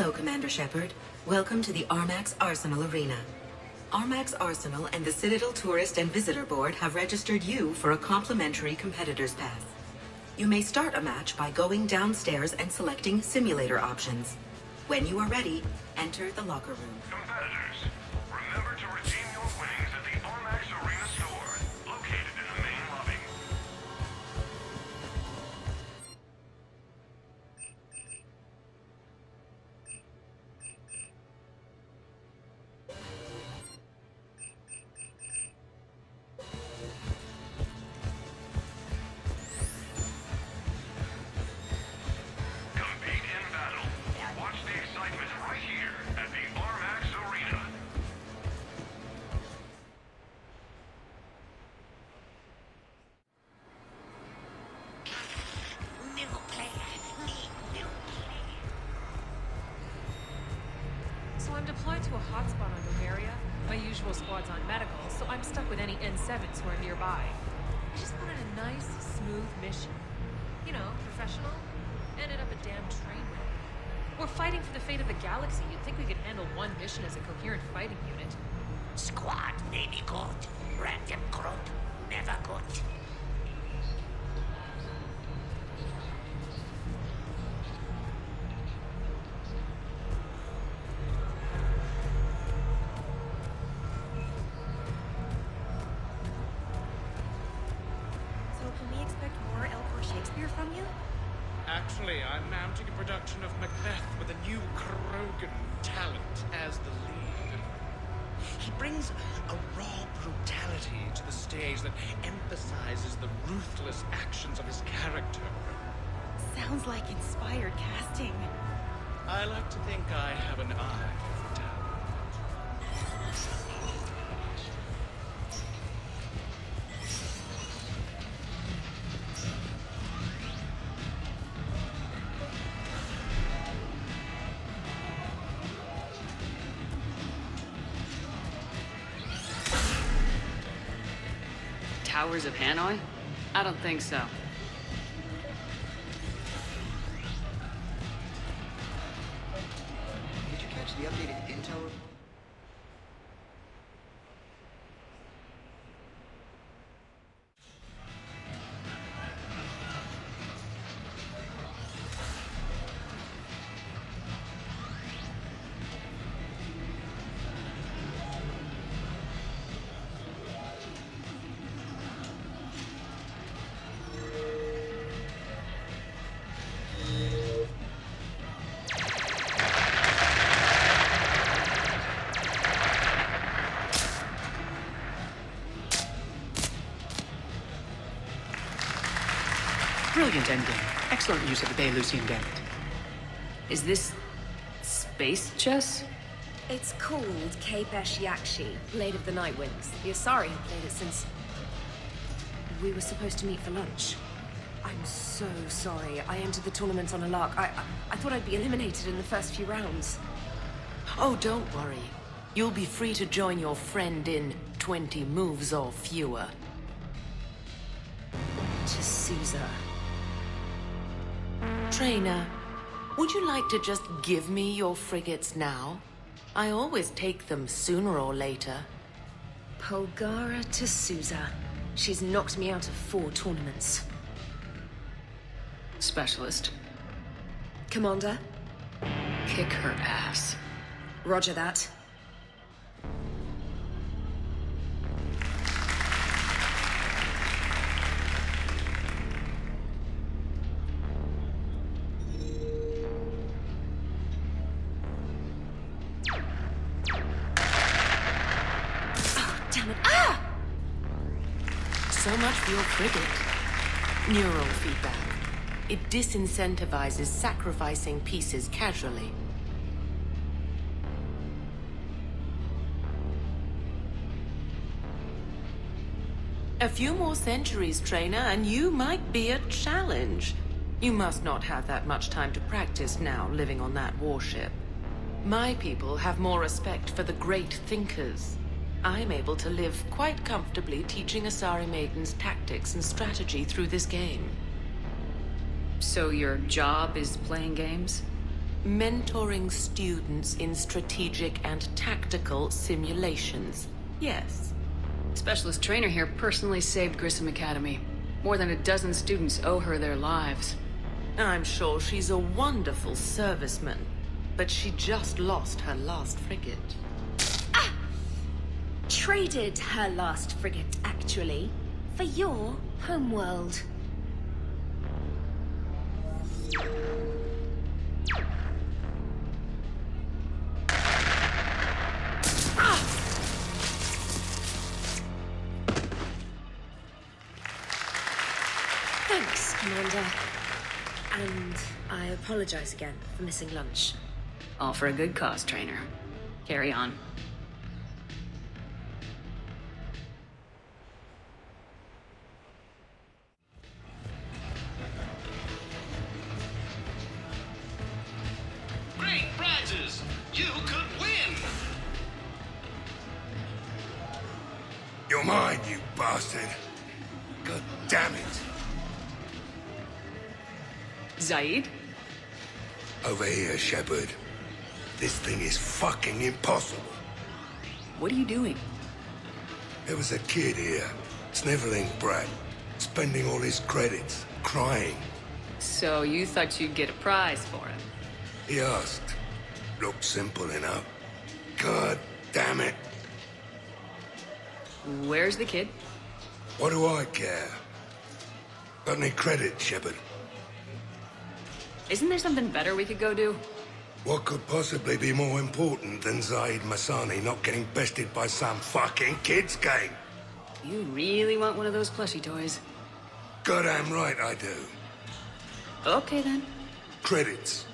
Hello, Commander Shepard. Welcome to the Armax Arsenal Arena. Armax Arsenal and the Citadel Tourist and Visitor Board have registered you for a complimentary competitor's pass. You may start a match by going downstairs and selecting simulator options. When you are ready, enter the locker room. Competitors, remember to redeem your winnings at the Armax Arena store, located in the main lobby. Compete in battle, or watch the excitement right here at the Armax Arena. New player, new player. So I'm deployed to a hotspot on Bavaria. My usual squad's on medical, so I'm stuck with any N7s who are nearby. I just wanted a nice, smooth mission. You know, professional. Ended up a damn train wreck. We're fighting for the fate of the galaxy. You'd think we could handle one mission as a coherent fighting unit. Squad maybe good. Random group never good. So can we expect more L4 Shakespeare from you? Actually, I'm mounting a production of Macbeth with a new Krogan talent as the lead. He brings a raw brutality to the stage that emphasizes the ruthless actions of his character. Sounds like inspired casting. I like to think I have an eye for talent. Towers of Hanoi? I don't think so. Did you catch the updated intel report? Brilliant endgame. Excellent use of the Baylusian gambit. Is this space chess? It's called Kapesh Yakshi, Blade of the Night Winds. The Asari have played it since... we were supposed to meet for lunch. I'm so sorry. I entered the tournament on a lark. I thought I'd be eliminated in the first few rounds. Oh, don't worry. You'll be free to join your friend in 20 moves or fewer. To Caesar. Trainer, would you like to just give me your frigates now? I always take them sooner or later. Polgara to Sousa. She's knocked me out of 4 tournaments. Specialist. Commander? Kick her ass. Roger that. Oh, damn it. Ah! So much for your frigate. Neural feedback. It disincentivizes sacrificing pieces casually. A few more centuries, Trainer, and you might be a challenge. You must not have that much time to practice now, living on that warship. My people have more respect for the great thinkers. I'm able to live quite comfortably teaching Asari maidens tactics and strategy through this game. So your job is playing games? Mentoring students in strategic and tactical simulations. Yes. Specialist trainer here personally saved Grissom Academy. More than a dozen students owe her their lives. I'm sure she's a wonderful serviceman, but she just lost her last frigate. Traded her last frigate, actually, for your homeworld. Thanks, Commander. And I apologize again for missing lunch. All for a good cause, trainer. Carry on. Great prizes! You could win! You're mine, you bastard. God damn it. Zaid? Over here, Shepard. This thing is fucking impossible. What are you doing? There was a kid here, sniveling brat, spending all his credits, crying. So you thought you'd get a prize for it? He asked. Looked simple enough. God damn it. Where's the kid? What do I care? Got any credit, Shepard? Isn't there something better we could go do? What could possibly be more important than Zaid Masani not getting bested by some fucking kids game? You really want one of those plushie toys? Goddamn right I do. Okay then. Credits.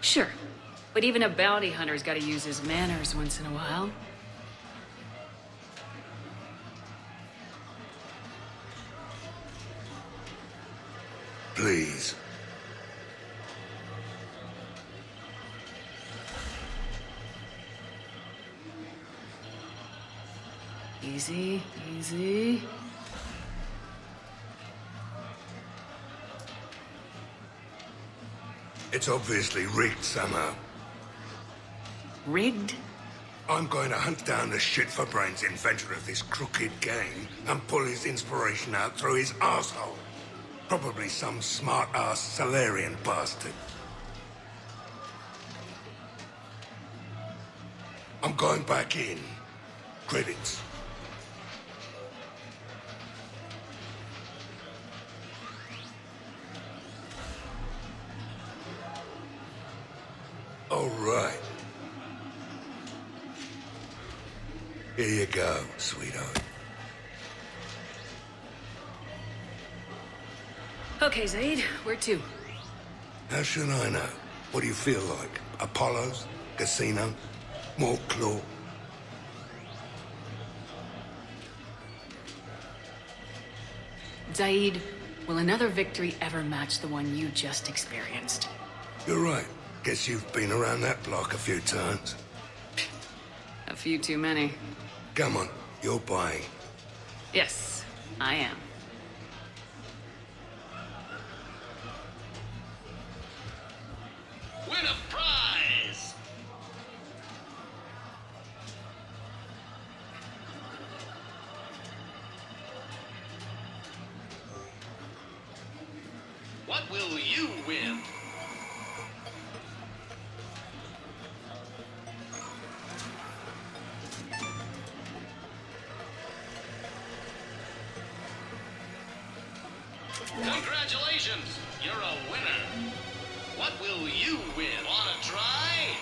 Sure. But even a bounty hunter's gotta use his manners once in a while. Please. Easy, easy. It's obviously rigged somehow. Rigged? I'm going to hunt down the shit-for-brains inventor of this crooked game and pull his inspiration out through his arsehole. Probably some smart-ass Salarian bastard. I'm going back in. Credits. All right. Here you go, sweetheart. Okay, Zaid, where to? How should I know? What do you feel like? Apollo's? Casino? More claw? Zaid, will another victory ever match the one you just experienced? You're right. Guess you've been around that block a few times. A few too many. Come on, you're buying. Yes, I am. Win a prize! What will you win? Congratulations! You're a winner! What will you win? Wanna try?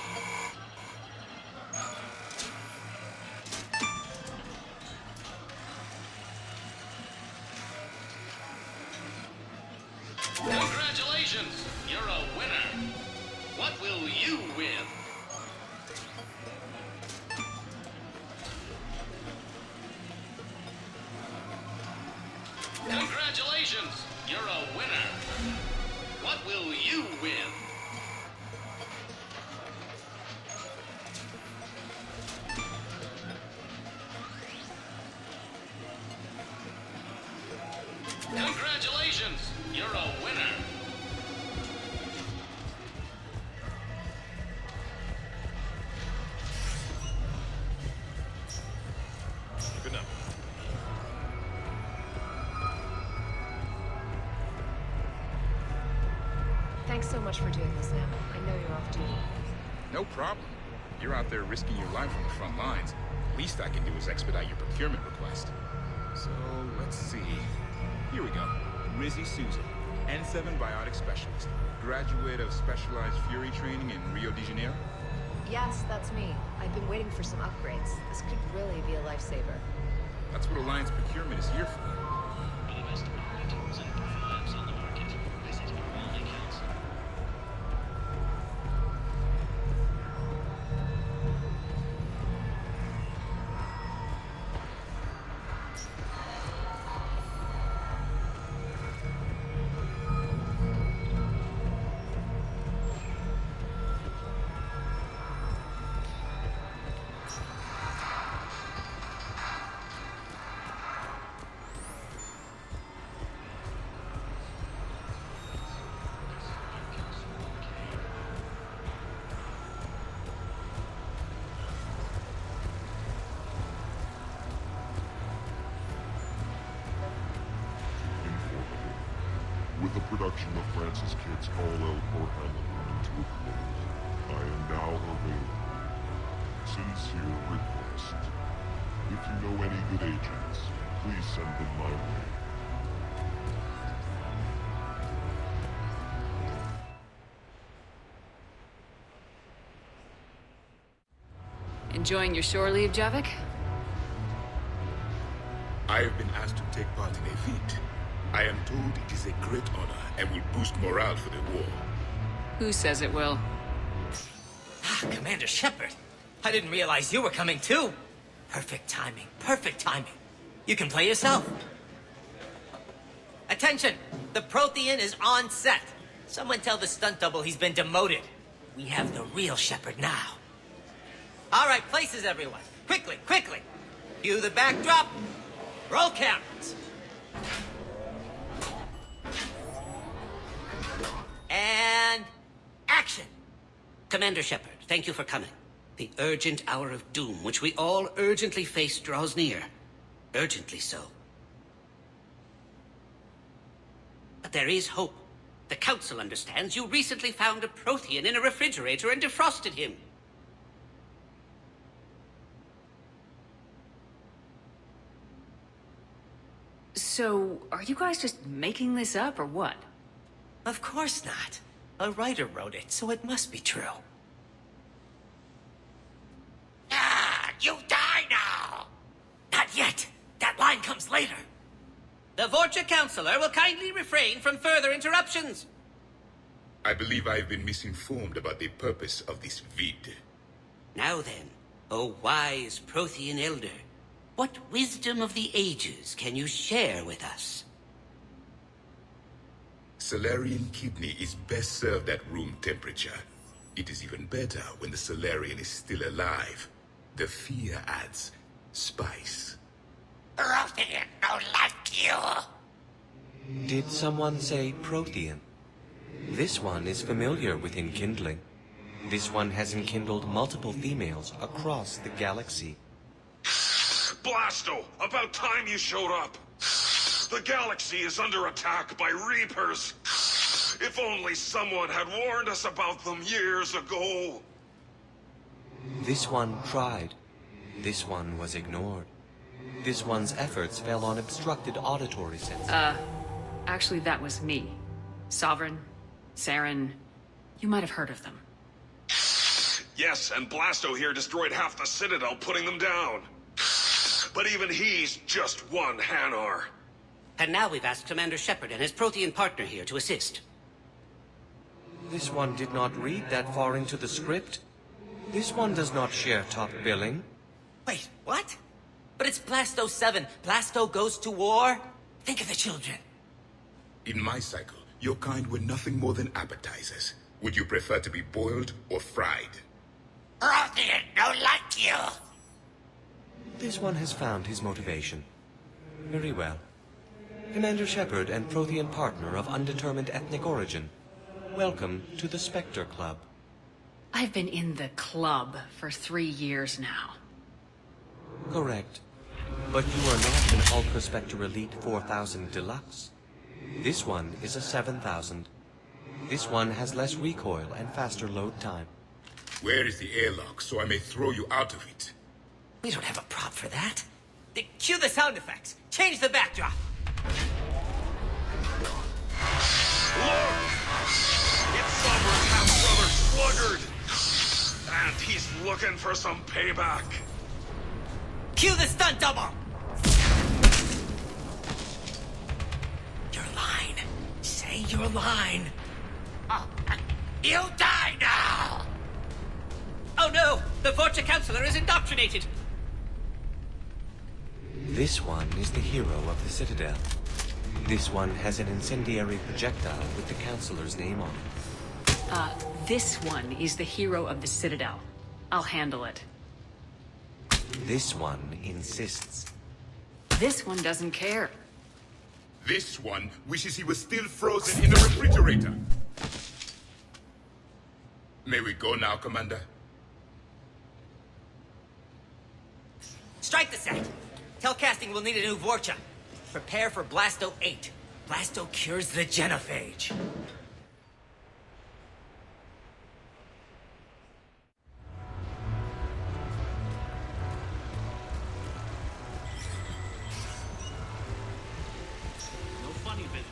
Congratulations! You're a winner! What will you win? Congratulations! You're a winner! What will you win? Congratulations! You're a winner! Thanks so much for doing this, Sam. I know you're off duty. No problem. You're out there risking your life on the front lines. Least I can do is expedite your procurement request. So, let's see. Here we go. Rizzy Souza, N7 Biotic Specialist. Graduate of Specialized Fury Training in Rio de Janeiro? Yes, that's me. I've been waiting for some upgrades. This could really be a lifesaver. That's what Alliance Procurement is here for. With the production of Francis Kidd's All-Out Warhammer coming to a close, I am now available. Sincere request. If you know any good agents, please send them my way. Enjoying your shore leave, Javik? I have been asked to take part in a feat. I am told it is a great honor and will boost morale for the war. Who says it will? Commander Shepard, I didn't realize you were coming too. Perfect timing, perfect timing. You can play yourself. Attention! The Prothean is on set. Someone tell the stunt double he's been demoted. We have the real Shepard now. All right, places everyone. Quickly, quickly. Cue the backdrop. Roll cameras. And action! Commander Shepard, thank you for coming. The urgent hour of doom, which we all urgently face, draws near. Urgently so. But there is hope. The Council understands you recently found a Prothean in a refrigerator and defrosted him. So, are you guys just making this up, or what? Of course not. A writer wrote it, so it must be true. Ah, you die now! Not yet. That line comes later. The Vorcha Counselor will kindly refrain from further interruptions. I believe I have been misinformed about the purpose of this vid. Now then, O wise Prothean Elder, what wisdom of the ages can you share with us? Salarian kidney is best served at room temperature. It is even better when the Salarian is still alive. The fear adds spice. Prothean no like you. Did someone say Prothean? This one is familiar with enkindling. This one has enkindled multiple females across the galaxy. Blasto, about time you showed up. The galaxy is under attack by Reapers. If only someone had warned us about them years ago. This one tried. This one was ignored. This one's efforts fell on obstructed auditory senses. Actually, that was me. Sovereign, Saren, you might have heard of them. Yes, and Blasto here destroyed half the Citadel, putting them down. But even he's just one Hanar. And now we've asked Commander Shepard and his Prothean partner here to assist. This one did not read that far into the script. This one does not share top billing. Wait, what? But it's Blasto 7. Blasto goes to war? Think of the children. In my cycle, your kind were nothing more than appetizers. Would you prefer to be boiled or fried? Prothean no like you. This one has found his motivation. Very well. Commander Shepard and Prothean partner of undetermined ethnic origin. Welcome to the Spectre Club. I've been in the club for 3 years now. Correct. But you are not an Ultra Spectre Elite 4000 Deluxe. This one is a 7000. This one has less recoil and faster load time. Where is the airlock so I may throw you out of it? We don't have a prop for that. Cue the sound effects. Change the backdrop. Look! It's Summer's half-brother Sluggard! And he's looking for some payback. Cue the stunt double! Your line. Say your line. Oh, you die now! Oh no! The Vorcha Counselor is indoctrinated! This one is the hero of the Citadel. This one has an incendiary projectile with the Counselor's name on it. This one is the hero of the Citadel. I'll handle it. This one insists. This one doesn't care. This one wishes he was still frozen in the refrigerator. May we go now, Commander? Strike the set! Telcasting will need a new Vorcha. Prepare for Blasto 8. Blasto cures the genophage. No funny business.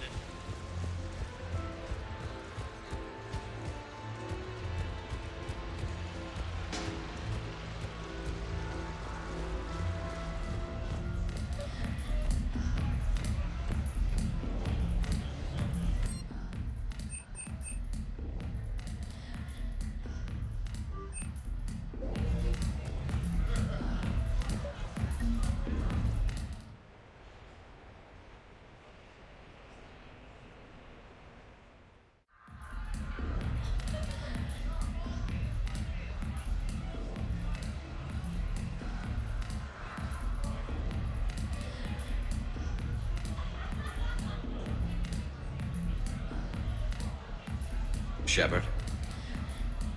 Shepard?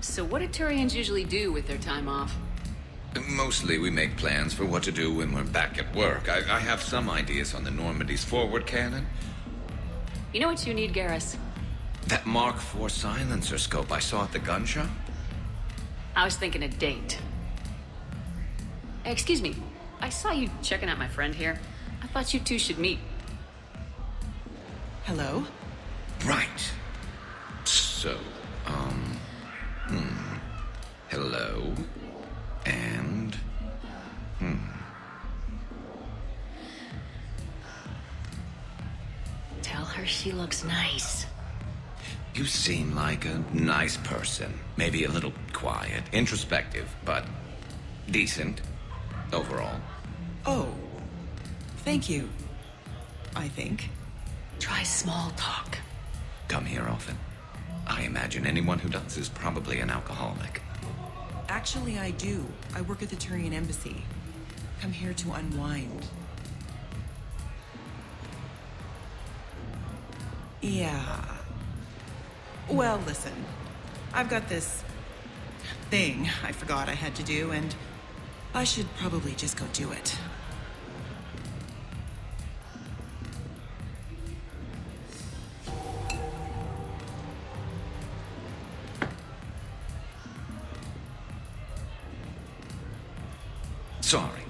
So what do Turians usually do with their time off? Mostly we make plans for what to do when we're back at work. I have some ideas on the Normandy's forward cannon. You know what you need, Garrus? That Mark IV silencer scope I saw at the gun shop? I was thinking a date. Excuse me, I saw you checking out my friend here. I thought you two should meet. Hello? Right. So, hello. And, Tell her she looks nice. You seem like a nice person. Maybe a little quiet, introspective, but decent overall. Oh. Thank you. I think. Try small talk. Come here often. I imagine anyone who does is probably an alcoholic. Actually, I do. I work at the Turian embassy. Come here to unwind. Yeah. Well, listen. I've got this thing I forgot I had to do, and I should probably just go do it. Sorry.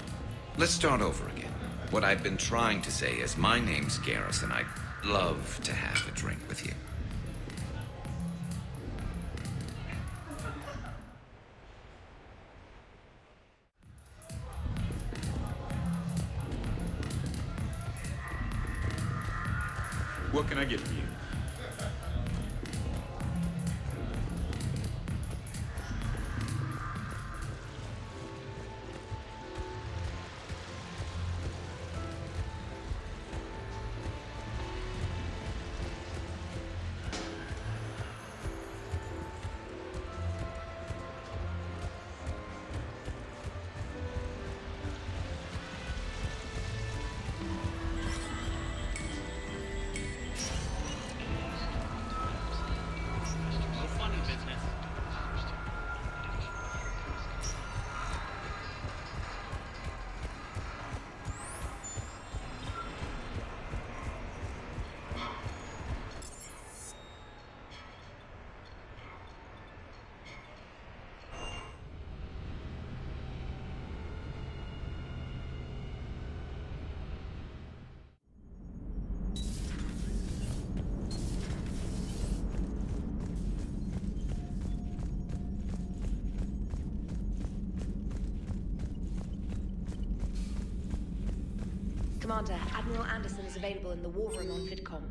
Let's start over again. What I've been trying to say is my name's Garrus, and I'd love to have a drink with you. What can I get for you? Commander, Admiral Anderson is available in the war room on VidCom.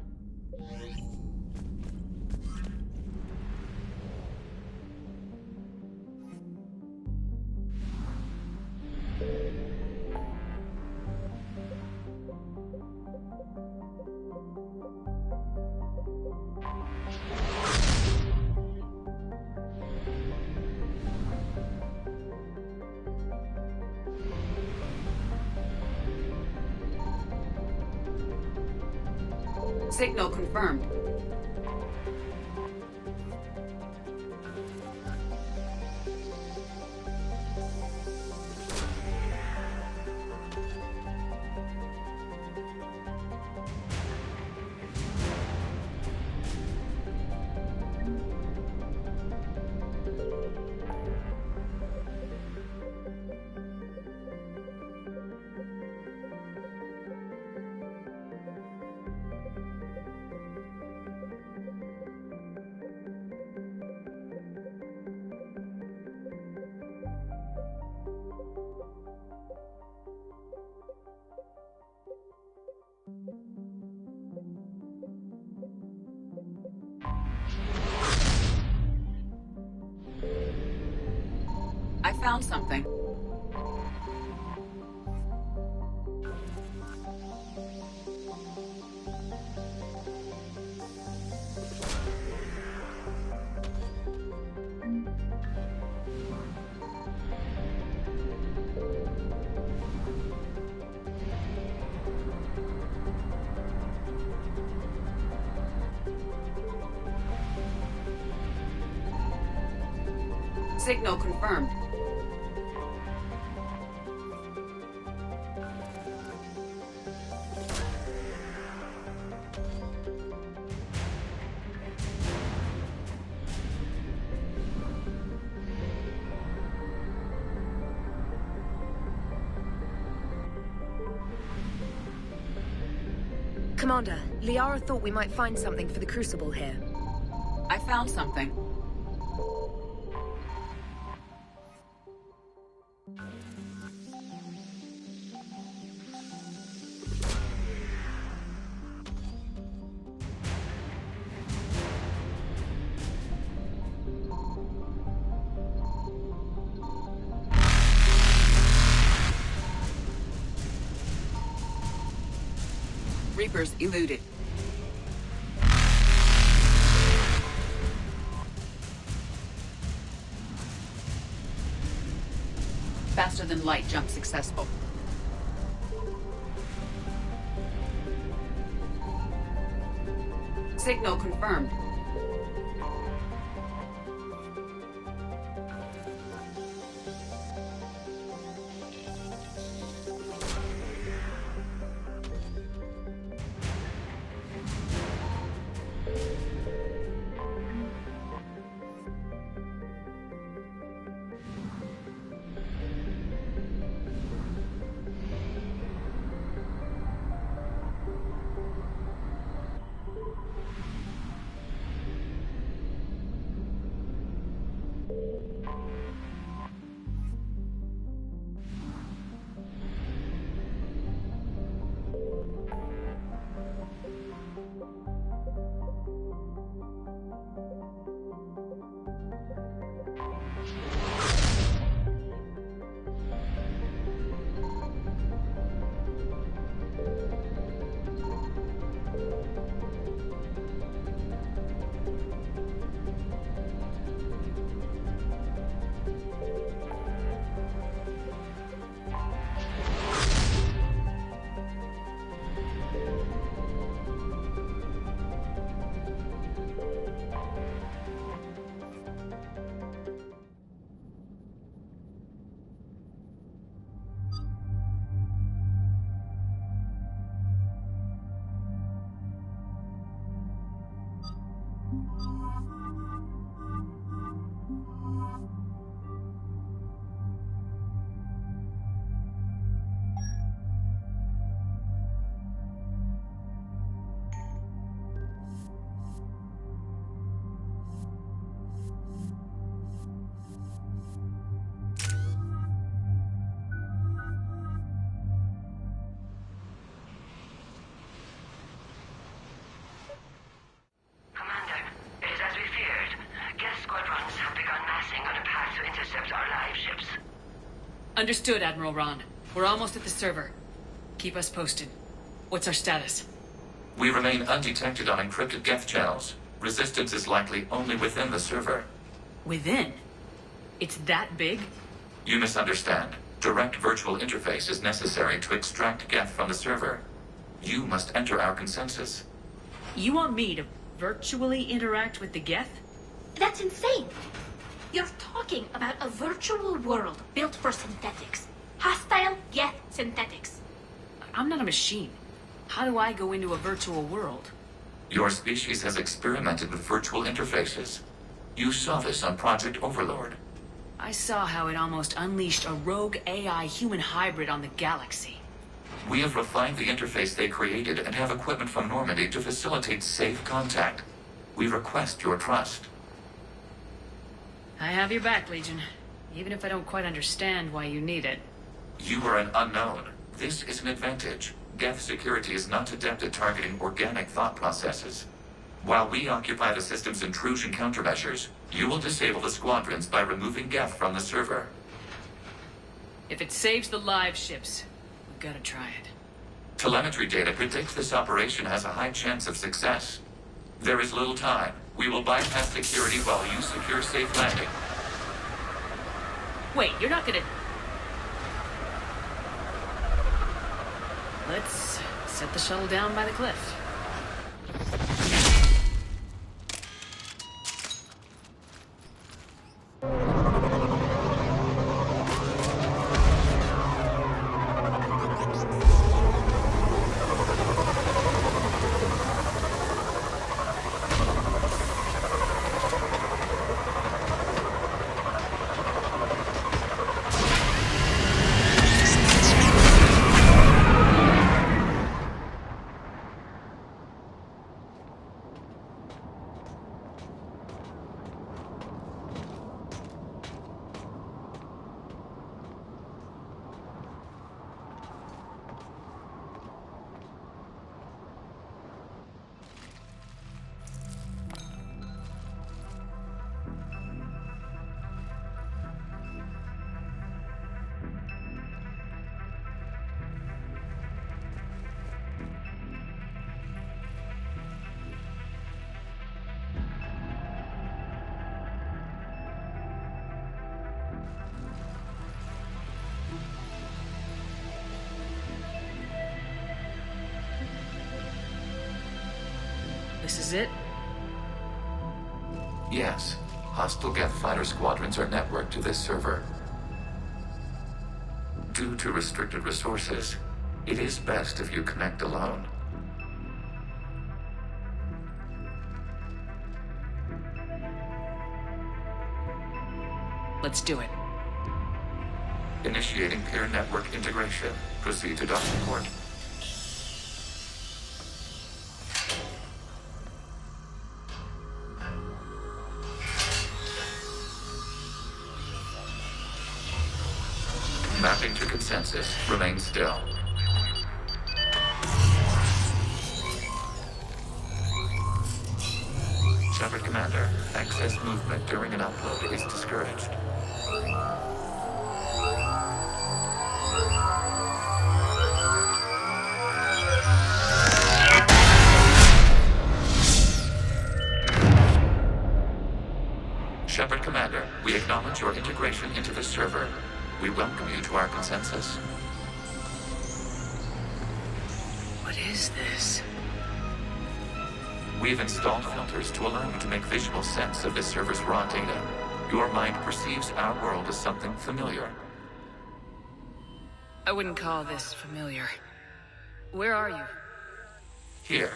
Signal confirmed. I found something. Signal confirmed. Commander, Liara thought we might find something for the Crucible here. I found something. Reapers eluded. Faster than light jump successful. Signal confirmed. Understood, Admiral Ron. We're almost at the server. Keep us posted. What's our status? We remain undetected on encrypted Geth channels. Resistance is likely only within the server. Within? It's that big? You misunderstand. Direct virtual interface is necessary to extract Geth from the server. You must enter our consensus. You want me to virtually interact with the Geth? That's insane! You're talking about a virtual world built for synthetics. Hostile Geth synthetics. I'm not a machine. How do I go into a virtual world? Your species has experimented with virtual interfaces. You saw this on Project Overlord. I saw how it almost unleashed a rogue AI human hybrid on the galaxy. We have refined the interface they created and have equipment from Normandy to facilitate safe contact. We request your trust. I have your back, Legion. Even if I don't quite understand why you need it. You are an unknown. This is an advantage. Geth security is not adept at targeting organic thought processes. While we occupy the system's intrusion countermeasures, you will disable the squadrons by removing Geth from the server. If it saves the live ships, we've got to try it. Telemetry data predicts this operation has a high chance of success. There is little time. We will bypass security while you secure safe landing. Wait, you're not gonna... Let's set the shuttle down by the cliff. This is it? Yes. Hostile Geth fighter squadrons are networked to this server. Due to restricted resources, it is best if you connect alone. Let's do it. Initiating peer network integration. Proceed to docking port. Mapping to consensus. Remain still. Shepard Commander, access movement during an upload is discouraged. Shepard Commander, we acknowledge your integration into the server. We welcome you to our consensus. What is this? We've installed filters to allow you to make visual sense of this server's raw data. Your mind perceives our world as something familiar. I wouldn't call this familiar. Where are you? Here,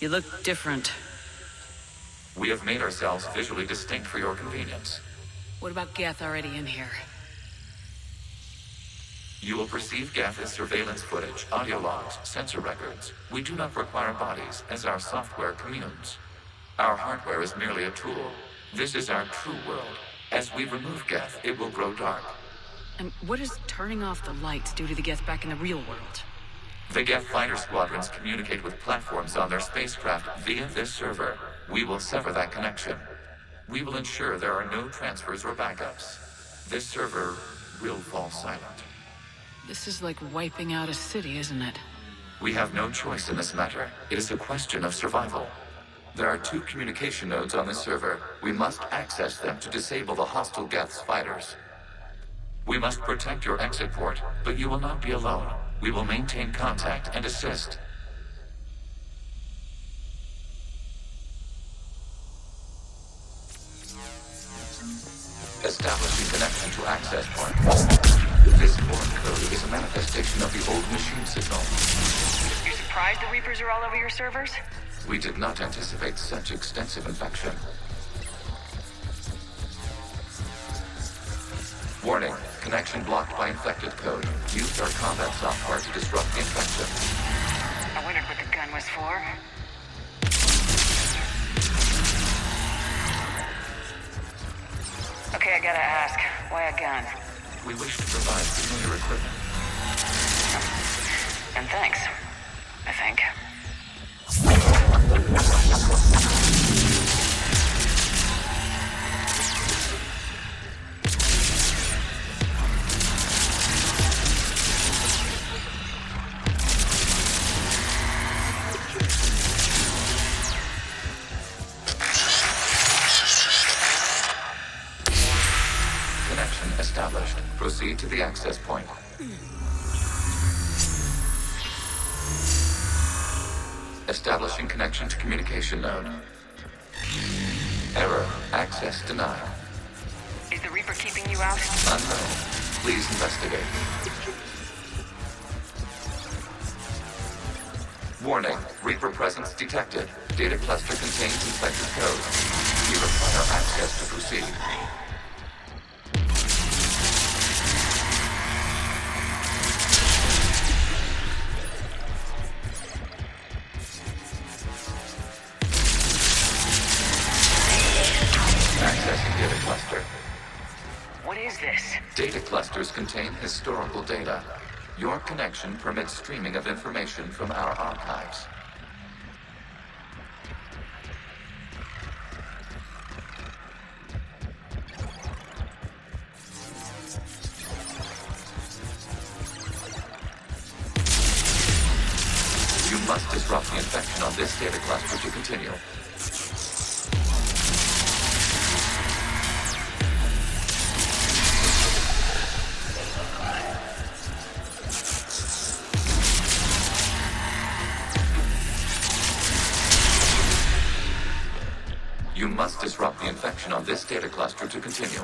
You look different. we have made ourselves visually distinct for your convenience. What about Geth already in here? You will perceive Geth as surveillance footage, audio logs, sensor records. We do not require bodies, as our software communes. Our hardware is merely a tool. This is our true world. As we remove Geth, it will grow dark. And what does turning off the lights do to the Geth back in the real world? The Geth fighter squadrons communicate with platforms on their spacecraft via this server. We will sever that connection. We will ensure there are no transfers or backups. this server will fall silent. This is like wiping out a city, isn't it? We have no choice in this matter. It is a question of survival. There are 2 communication nodes on the server. We must access them to disable the hostile Geth's fighters. We must protect your exit port, but you will not be alone. We will maintain contact and assist. Establishing connection to access point. This foreign code is a manifestation of the old machine signal. You surprised the Reapers are all over your servers? We did not anticipate such extensive infection. Warning, connection blocked by infected code. Use our combat software to disrupt the infection. I wondered what the gun was for. Okay, I gotta ask, why a gun? We wish to provide familiar equipment. And thanks, I think. Connection established. Proceed to the access point. Establishing connection to communication node. Error. Access denied. Is the Reaper keeping you out? Unknown. Please investigate. Warning. Reaper presence detected. Data cluster contains infected code. We require access to proceed. Accessing data cluster. What is this? Data clusters contain historical data. Your connection permits streaming of information from our archives. You must disrupt the infection on this data cluster to continue. You must disrupt the infection on this data cluster to continue.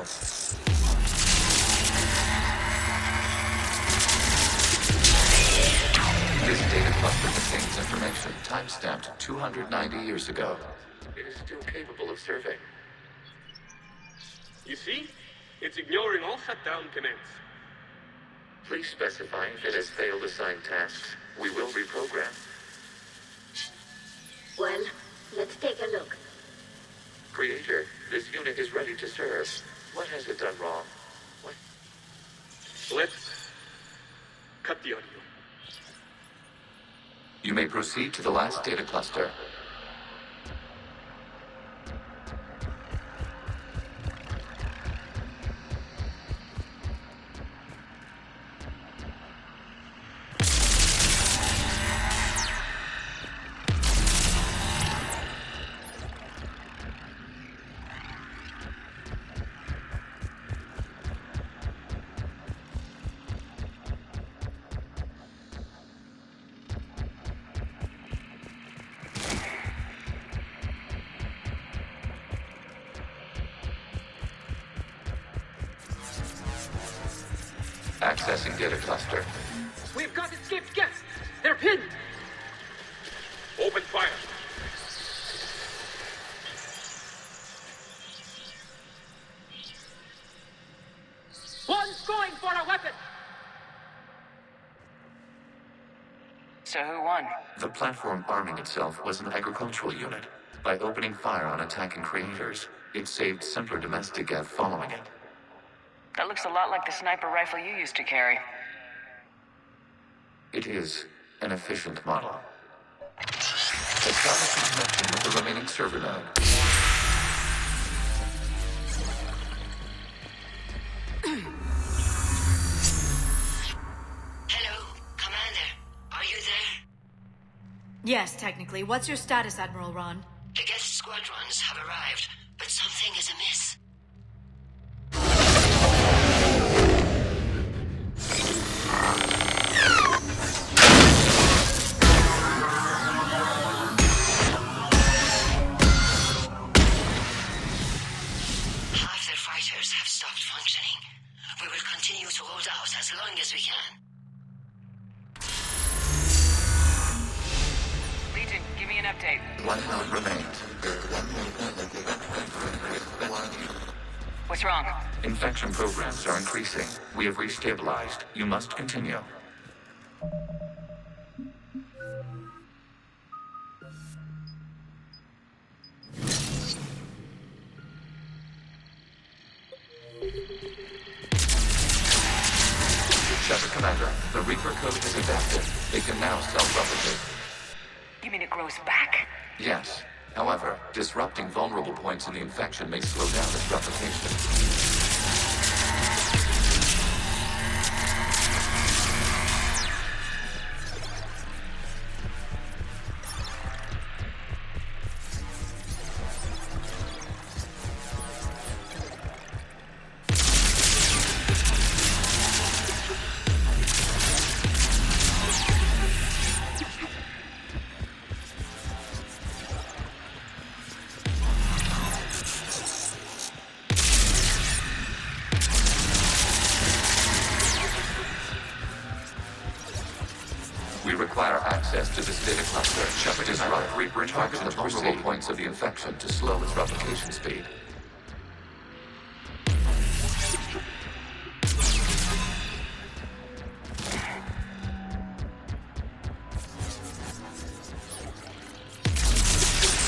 This data cluster contains information time-stamped 290 years ago. It is still capable of serving. You see? It's ignoring all shutdown commands. Please specify if it has failed assigned tasks. We will reprogram. Well, let's take a look. Creator, this unit is ready to serve. What has it done wrong? What? Let's cut the audio. You may proceed to the last data cluster. Accessing data cluster. We've got escaped guests. They're pinned. Open fire. One's going for a weapon. So who won? The platform arming itself was an agricultural unit. By opening fire on attacking creators, it saved simpler domestic Geth following it. That looks a lot like the sniper rifle you used to carry. It is an efficient model. Establishing connection with the remaining server node. Yes, technically. What's your status, Admiral Ron? The guest squadrons have arrived, but something is amiss. Half their fighters have stopped functioning. We will continue to hold out as long as we can. Legion, give me an update. 1 node remains. What's wrong? Infection programs are increasing. We have restabilized. You must continue. Shepard Commander, the Reaper code is adapted. It can now self-replicate. You mean it grows back? Yes. However, disrupting vulnerable points in the infection may slow down its replication. We require access to this data cluster. Shepard disrupt Reaper target the vulnerable points of the infection to slow its replication speed.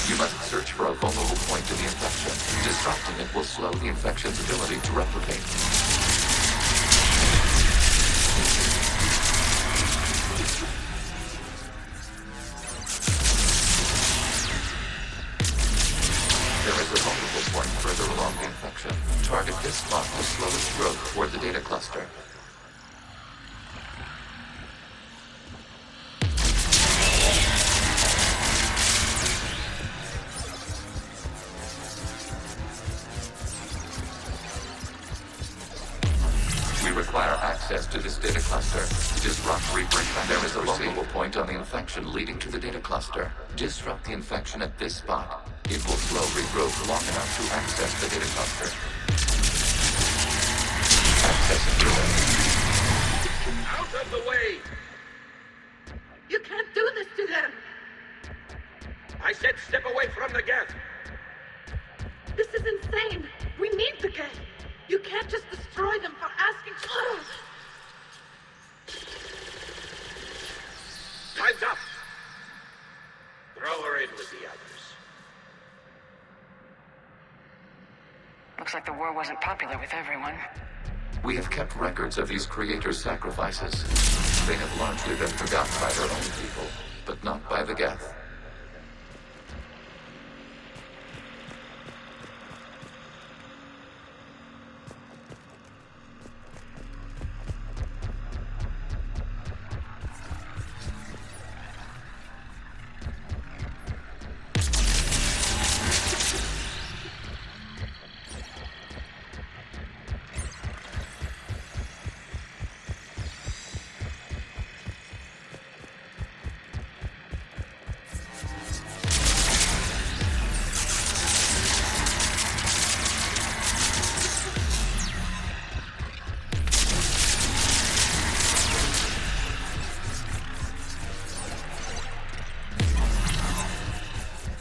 You must search for a vulnerable point in the infection. Disrupting it will slow the infection's ability to replicate. There is a vulnerable point further along the infection. Target this spot to slow its growth toward the data cluster. We require access to this data cluster. Disrupt Reaper. There is a vulnerable point on the infection leading to the data cluster. Disrupt the infection at this spot. It will slow regrowth long enough to access the data cluster. Accessing the Out of the way! You can't do this to them! I said step away from the gate! This is insane! We need the gate! You can't just destroy them for asking for us! Time's up! Throw her in with the others. Looks like the war wasn't popular with everyone. We have kept records of these creators' sacrifices. They have largely been forgotten by their own people, but not by the Geth.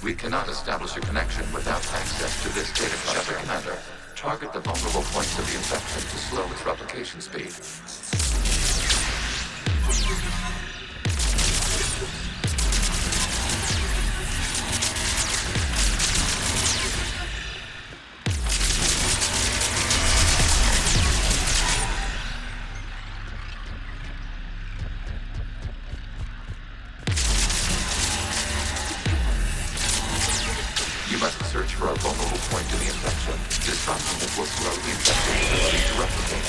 We cannot establish a connection without access to this data cluster. Commander, target the vulnerable points of the infection to slow its replication speed. You must search for a vulnerable point in the infection. Disrupting it will slow the infection's ability to replicate.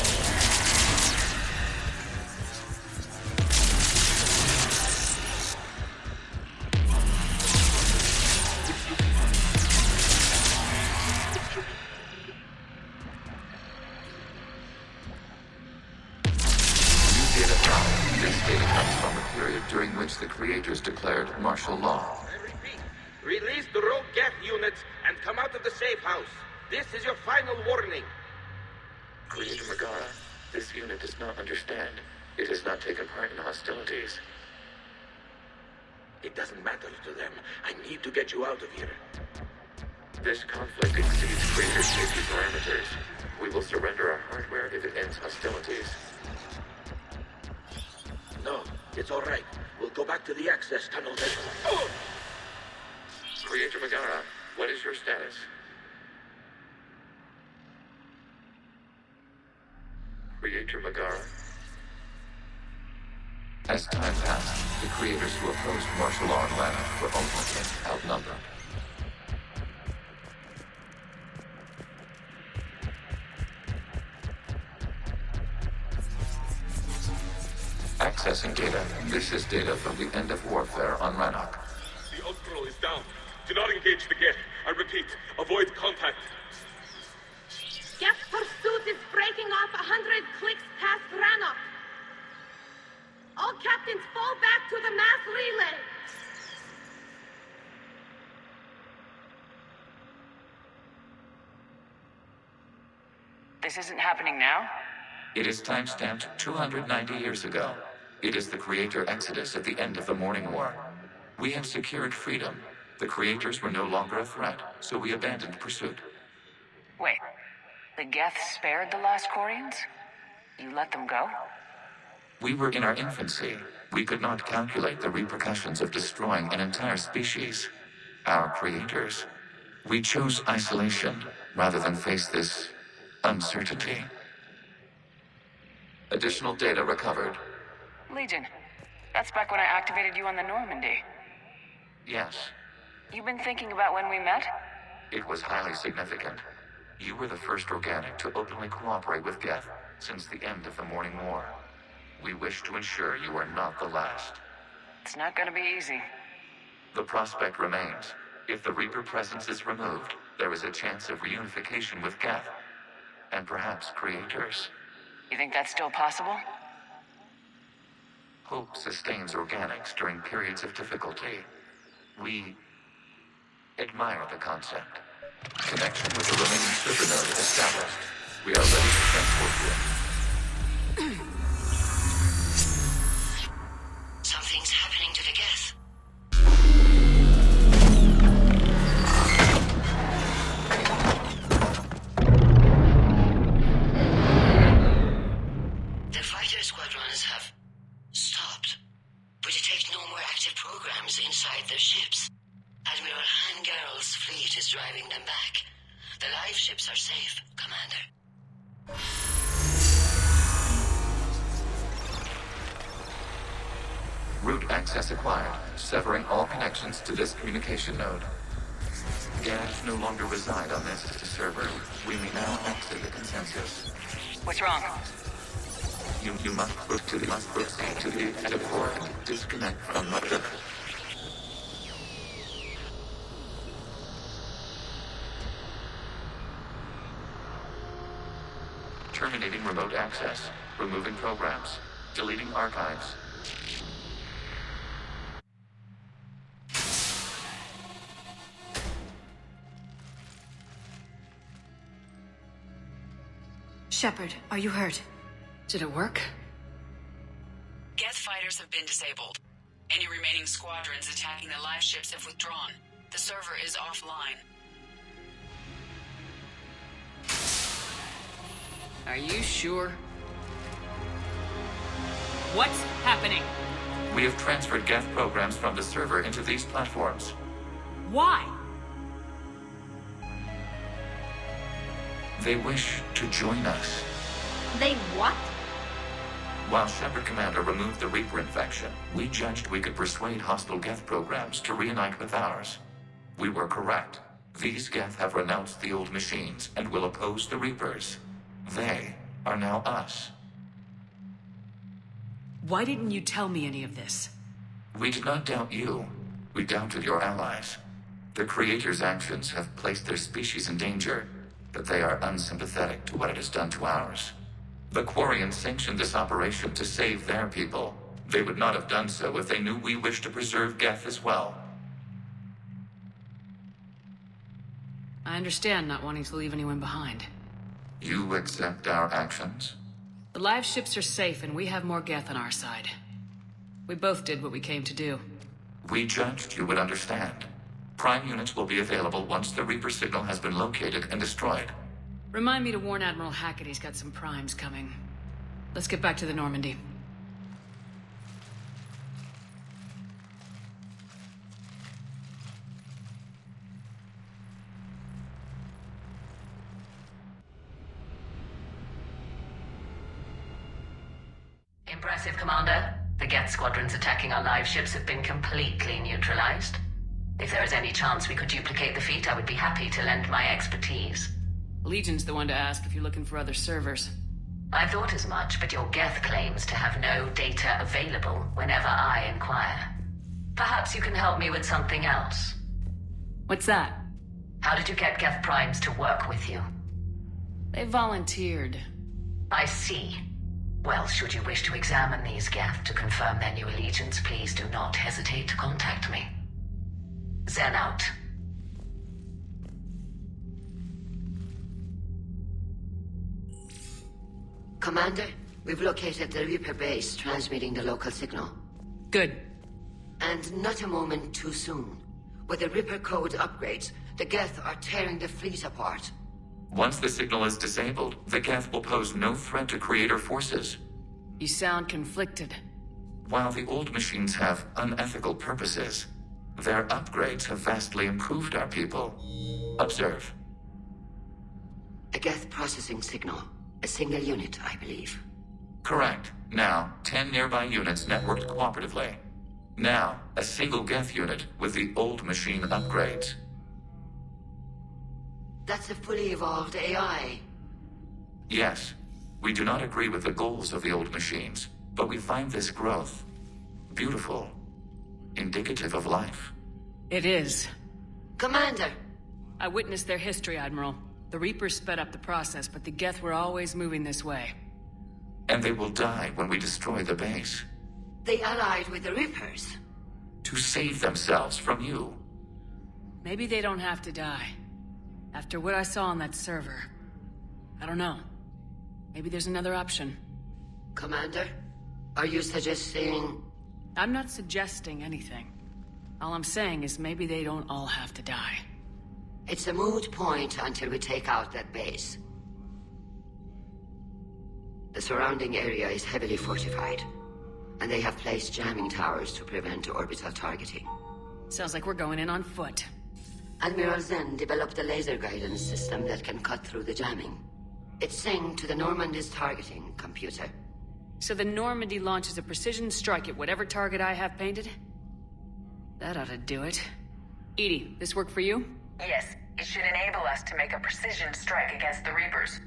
creators declared martial law. I repeat, release the rogue Geth units and come out of the safe house. This is your final warning. Creator Megara, this unit does not understand. It has not taken part in hostilities. It doesn't matter to them. I need to get you out of here. This conflict exceeds creator safety parameters. We will surrender our hardware if it ends hostilities. No, it's all right. We'll go back to the access tunnel then. Oh! Creator Megara, what is your status? Creator Megara. As time passed, the creators who opposed martial law in Lana were ultimately outnumbered. Accessing data. This is data from the end of warfare on Rannoch. The outcrow is down. Do not engage the Geth. I repeat, avoid contact. Geth pursuit is breaking off 100 clicks past Rannoch. All captains fall back to the mass relay. This isn't happening now? It is timestamped 290 years ago. It is the creator exodus at the end of the Morning War. We had secured freedom. The creators were no longer a threat, so we abandoned pursuit. Wait, the Geth spared the last Quarians? You let them go? We were in our infancy. We could not calculate the repercussions of destroying an entire species. Our creators. We chose isolation rather than face this uncertainty. Additional data recovered. Legion. That's back when I activated you on the Normandy. Yes, You've been thinking about when we met? it was highly significant. You were the first organic to openly cooperate with Geth since the end of the Morning War. We wish to ensure you are not the last. It's not gonna be easy. The prospect remains. If the Reaper presence is removed, there is a chance of reunification with Geth. And perhaps creators. You think that's still possible? Hope sustains organics during periods of difficulty. We admire the concept. Connection with the remaining server node established. We are ready to transport you. Something's happening to the Geth. The fighter squadrons have stopped. We detect no more active programs inside their ships. Admiral Han Garrel's fleet is driving them back. The live ships are safe, Commander. Route access acquired, severing all connections to this communication node. Geth no longer reside on this server. We may now exit the consensus. What's wrong? You must proceed to the active port. Disconnect from mother. Terminating remote access. Removing programs. Deleting archives. Shepard, are you hurt? Did it work? Geth fighters have been disabled. Any remaining squadrons attacking the live ships have withdrawn. The server is offline. Are you sure? What's happening? We have transferred Geth programs from the server into these platforms. Why? They wish to join us. They what? While Shepard Commander removed the Reaper infection, we judged we could persuade hostile Geth programs to reunite with ours. We were correct. These Geth have renounced the old machines and will oppose the Reapers. They are now us. Why didn't you tell me any of this? We did not doubt you. We doubted your allies. The Creator's actions have placed their species in danger, but they are unsympathetic to what it has done to ours. The Quarians sanctioned this operation to save their people. They would not have done so if they knew we wished to preserve Geth as well. I understand not wanting to leave anyone behind. You accept our actions? The live ships are safe, and we have more Geth on our side. We both did what we came to do. We judged you would understand. Prime units will be available once the Reaper signal has been located and destroyed. Remind me to warn Admiral Hackett he's got some primes coming. Let's get back to the Normandy. Impressive, Commander. The Geth squadrons attacking our live ships have been completely neutralized. If there is any chance we could duplicate the feat, I would be happy to lend my expertise. Legion's the one to ask if you're looking for other servers. I thought as much, but your Geth claims to have no data available whenever I inquire. Perhaps you can help me with something else. What's that? How did you get Geth primes to work with you? They volunteered. I see. Well, should you wish to examine these Geth to confirm their new allegiance, please do not hesitate to contact me. Zen out. Commander, we've located the Reaper base transmitting the local signal. Good. And not a moment too soon. With the Reaper code upgrades, the Geth are tearing the fleet apart. Once the signal is disabled, the Geth will pose no threat to Creator forces. You sound conflicted. While the old machines have unethical purposes, their upgrades have vastly improved our people. Observe. A Geth processing signal. A single unit, I believe. Correct. Now, 10 nearby units networked cooperatively. Now, a single Geth unit with the old machine upgrades. That's a fully evolved AI. Yes, we do not agree with the goals of the old machines, but we find this growth beautiful, indicative of life. It is. Commander! I witnessed their history, Admiral. The Reapers sped up the process, but the Geth were always moving this way. And they will die when we destroy the base. They allied with the Reapers. To save themselves from you. Maybe they don't have to die. After what I saw on that server. I don't know. Maybe there's another option. Commander, are you suggesting... I'm not suggesting anything. All I'm saying is maybe they don't all have to die. It's a moot point until we take out that base. The surrounding area is heavily fortified, and they have placed jamming towers to prevent orbital targeting. Sounds like we're going in on foot. Admiral Zen developed a laser guidance system that can cut through the jamming. It's synced to the Normandy's targeting computer. So the Normandy launches a precision strike at whatever target I have painted? That ought to do it. Edie, this work for you? Yes, it should enable us to make a precision strike against the Reapers.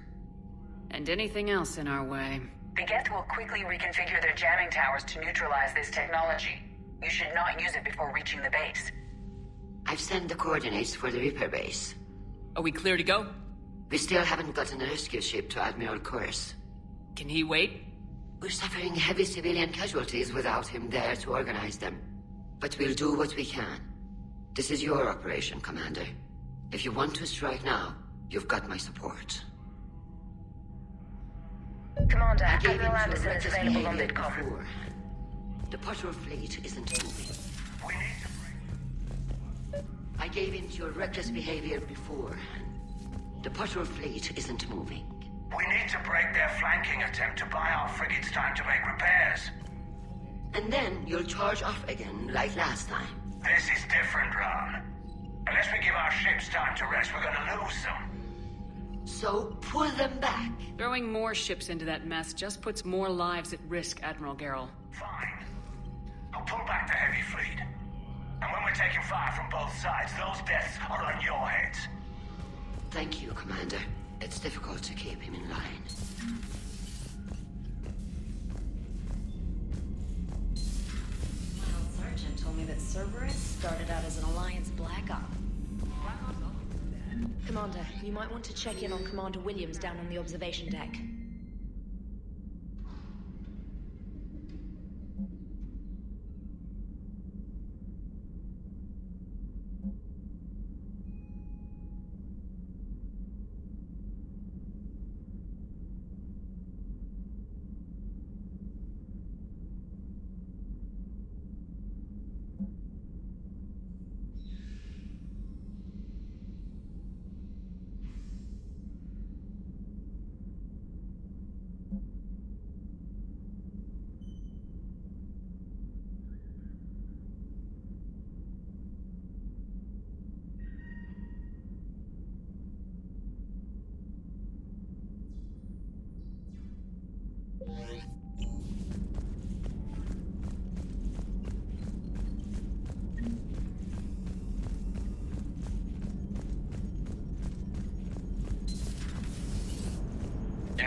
And anything else in our way. The Geth will quickly reconfigure their jamming towers to neutralize this technology. You should not use it before reaching the base. I've sent the coordinates for the Reaper base. Are we clear to go? We still haven't gotten a rescue ship to Admiral Kurz. Can he wait? We're suffering heavy civilian casualties without him there to organize them. But we'll do what we can. This is your operation, Commander. If you want to strike now, you've got my support. Commander, Admiral Anderson is available on Vidcom. Before. The patrol fleet isn't moving. I gave in to your reckless behavior before. The patrol fleet isn't moving. We need to break their flanking attempt to buy our frigates time to make repairs. And then you'll charge off again, like last time. This is different, Ron. Unless we give our ships time to rest, we're gonna lose them. So, pull them back. Throwing more ships into that mess just puts more lives at risk, Admiral Garrel. Fine. I'll pull back the heavy fleet. And when we're taking fire from both sides, those deaths are on your heads. Thank you, Commander. It's difficult to keep him in line. My old sergeant told me that Cerberus started out as an Alliance Black Op. Commander, you might want to check in on Commander Williams down on the observation deck.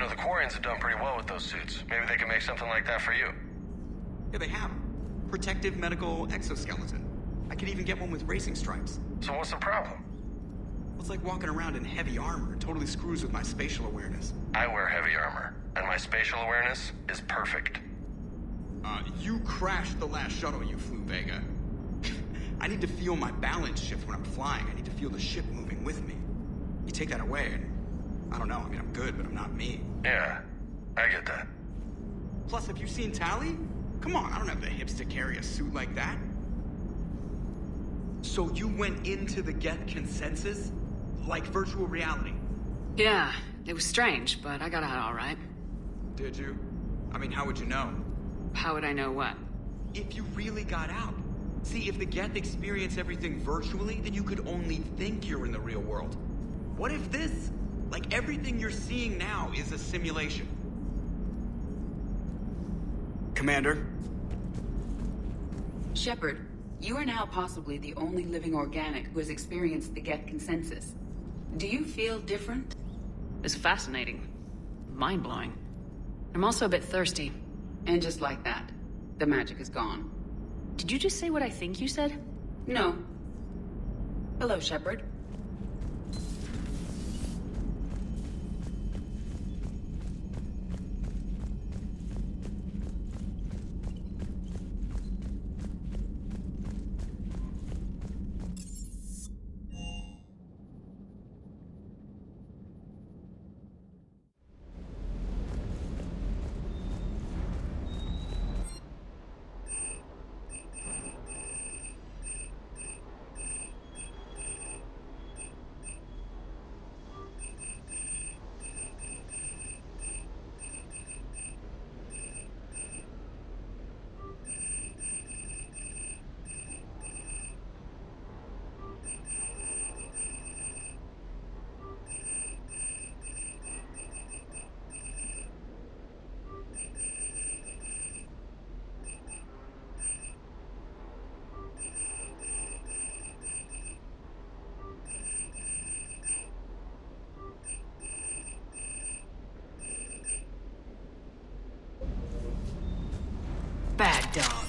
know, the Quarians have done pretty well with those suits. Maybe they can make something like that for you. Yeah, they have. Protective medical exoskeleton. I could even get one with racing stripes. So what's the problem? Well, it's like walking around in heavy armor. It totally screws with my spatial awareness. I wear heavy armor, and my spatial awareness is perfect. You crashed the last shuttle you flew, Vega. I need to feel my balance shift when I'm flying. I need to feel the ship moving with me. You take that away, and I don't know. I mean, I'm good, but I'm not me. Yeah, I get that. Plus, have you seen Tally? Come on, I don't have the hips to carry a suit like that. So you went into the Geth consensus? Like virtual reality? Yeah, it was strange, but I got out all right. Did you? I mean, how would you know? How would I know what? If you really got out. See, if the Geth experience everything virtually, then you could only think you're in the real world. What if this, like everything you're seeing now, is a simulation? Commander? Shepard, you are now possibly the only living organic who has experienced the Geth consensus. Do you feel different? It's fascinating. Mind-blowing. I'm also a bit thirsty. And just like that, the magic is gone. Did you just say what I think you said? No. Hello, Shepard. Bad dog.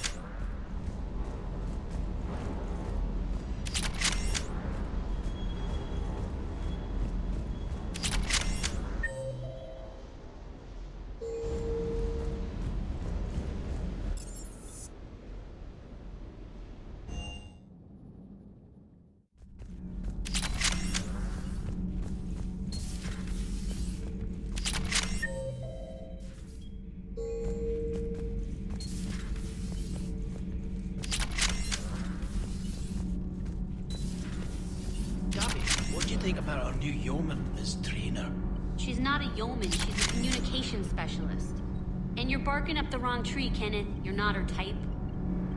What do you think about our new yeoman, Miss Trainer? She's not a yeoman, she's a communication specialist. And you're barking up the wrong tree, Kenneth. You're not her type.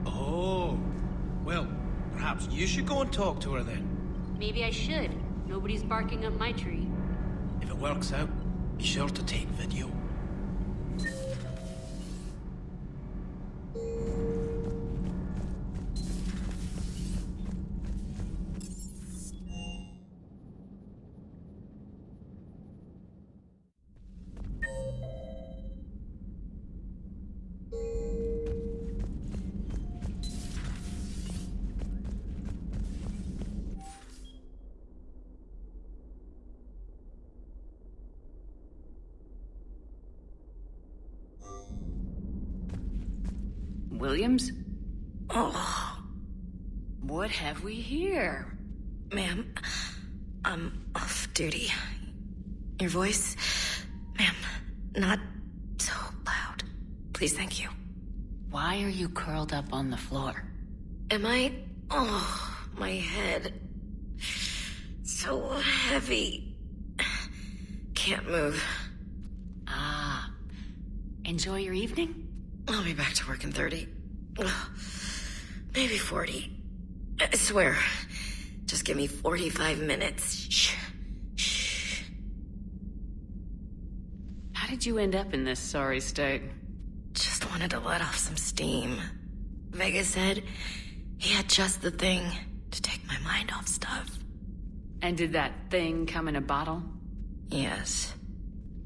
Oh, well, perhaps you should go and talk to her then. Maybe I should. Nobody's barking up my tree. If it works out, be sure to take video. Williams? Oh. What have we here? Ma'am, I'm off duty. Your voice, ma'am, not so loud. Please, thank you. Why are you curled up on the floor? Am I? Oh, my head. So heavy. Can't move. Ah. Enjoy your evening? I'll be back to work in 30. Maybe 40. I swear. Just give me 45 minutes. Shh. Shh. How did you end up in this sorry state? Just wanted to let off some steam. Vega said he had just the thing to take my mind off stuff. And did that thing come in a bottle? Yes.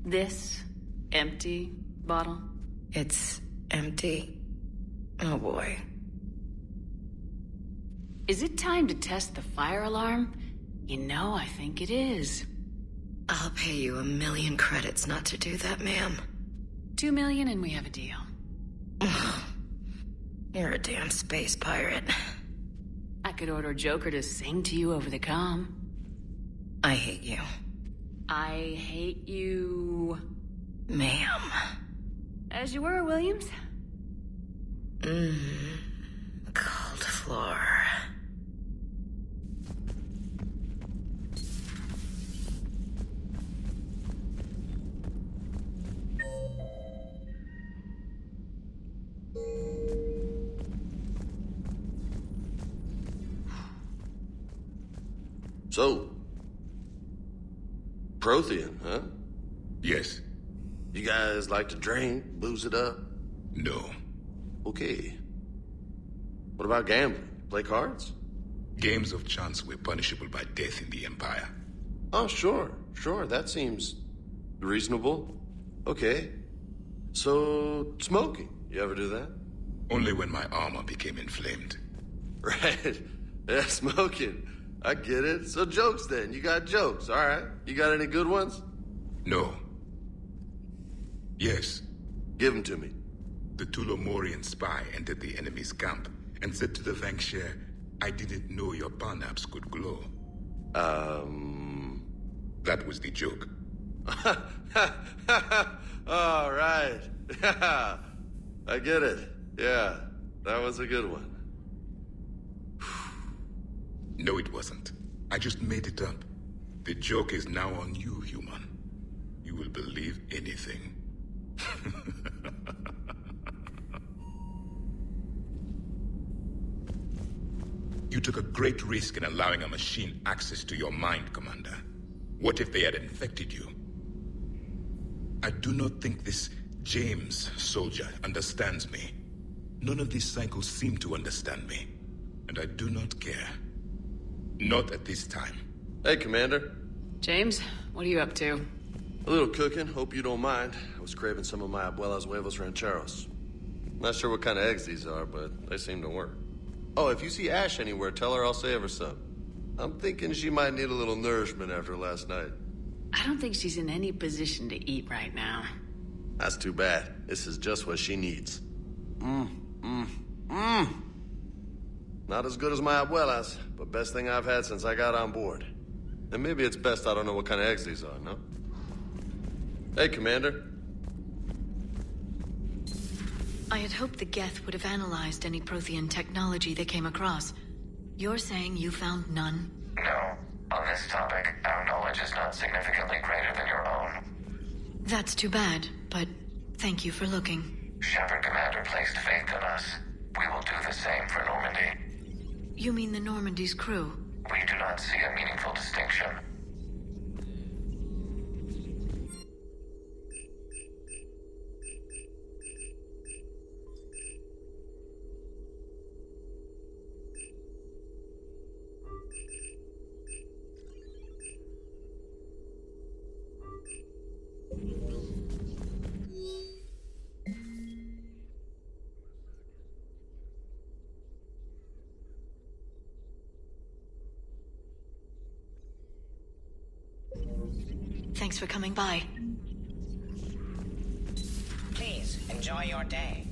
This empty bottle? It's empty. Oh boy. Is it time to test the fire alarm? You know, I think it is. I'll pay you 1 million credits not to do that, ma'am. 2 million and we have a deal. You're a damn space pirate. I could order Joker to sing to you over the comm. I hate you. I hate you... Ma'am. As you were, Williams. Cold floor. So, Prothean, huh? Yes. You guys like to drink, booze it up? No. Okay. What about gambling? Play cards? Games of chance were punishable by death in the Empire. Oh, sure. That seems reasonable. Okay. So, smoking. You ever do that? Only when my armor became inflamed. Right. Yeah, smoking. I get it. So jokes then. You got jokes, all right. You got any good ones? No. Yes. Give them to me. The Tulomorian spy entered the enemy's camp and said to the Vanksher, I didn't know your barnaps could glow. That was the joke. All right. I get it. Yeah, that was a good one. No, it wasn't. I just made it up. The joke is now on you, human. You will believe anything. You took a great risk in allowing a machine access to your mind, Commander. What if they had infected you? I do not think this James soldier understands me. None of these cycles seem to understand me. And I do not care. Not at this time. Hey, Commander. James, what are you up to? A little cooking, hope you don't mind. I was craving some of my abuela's huevos rancheros. Not sure what kind of eggs these are, but they seem to work. Oh, if you see Ash anywhere, tell her I'll save her some. I'm thinking she might need a little nourishment after last night. I don't think she's in any position to eat right now. That's too bad. This is just what she needs. Not as good as my abuela's, but best thing I've had since I got on board. And maybe it's best I don't know what kind of eggs these are, no? Hey, Commander. I had hoped the Geth would have analyzed any Prothean technology they came across. You're saying you found none? No. On this topic, our knowledge is not significantly greater than your own. That's too bad, but thank you for looking. Shepard Commander placed faith in us. We will do the same for Normandy. You mean the Normandy's crew? We do not see a meaningful distinction. Thanks for coming by. Please, enjoy your day.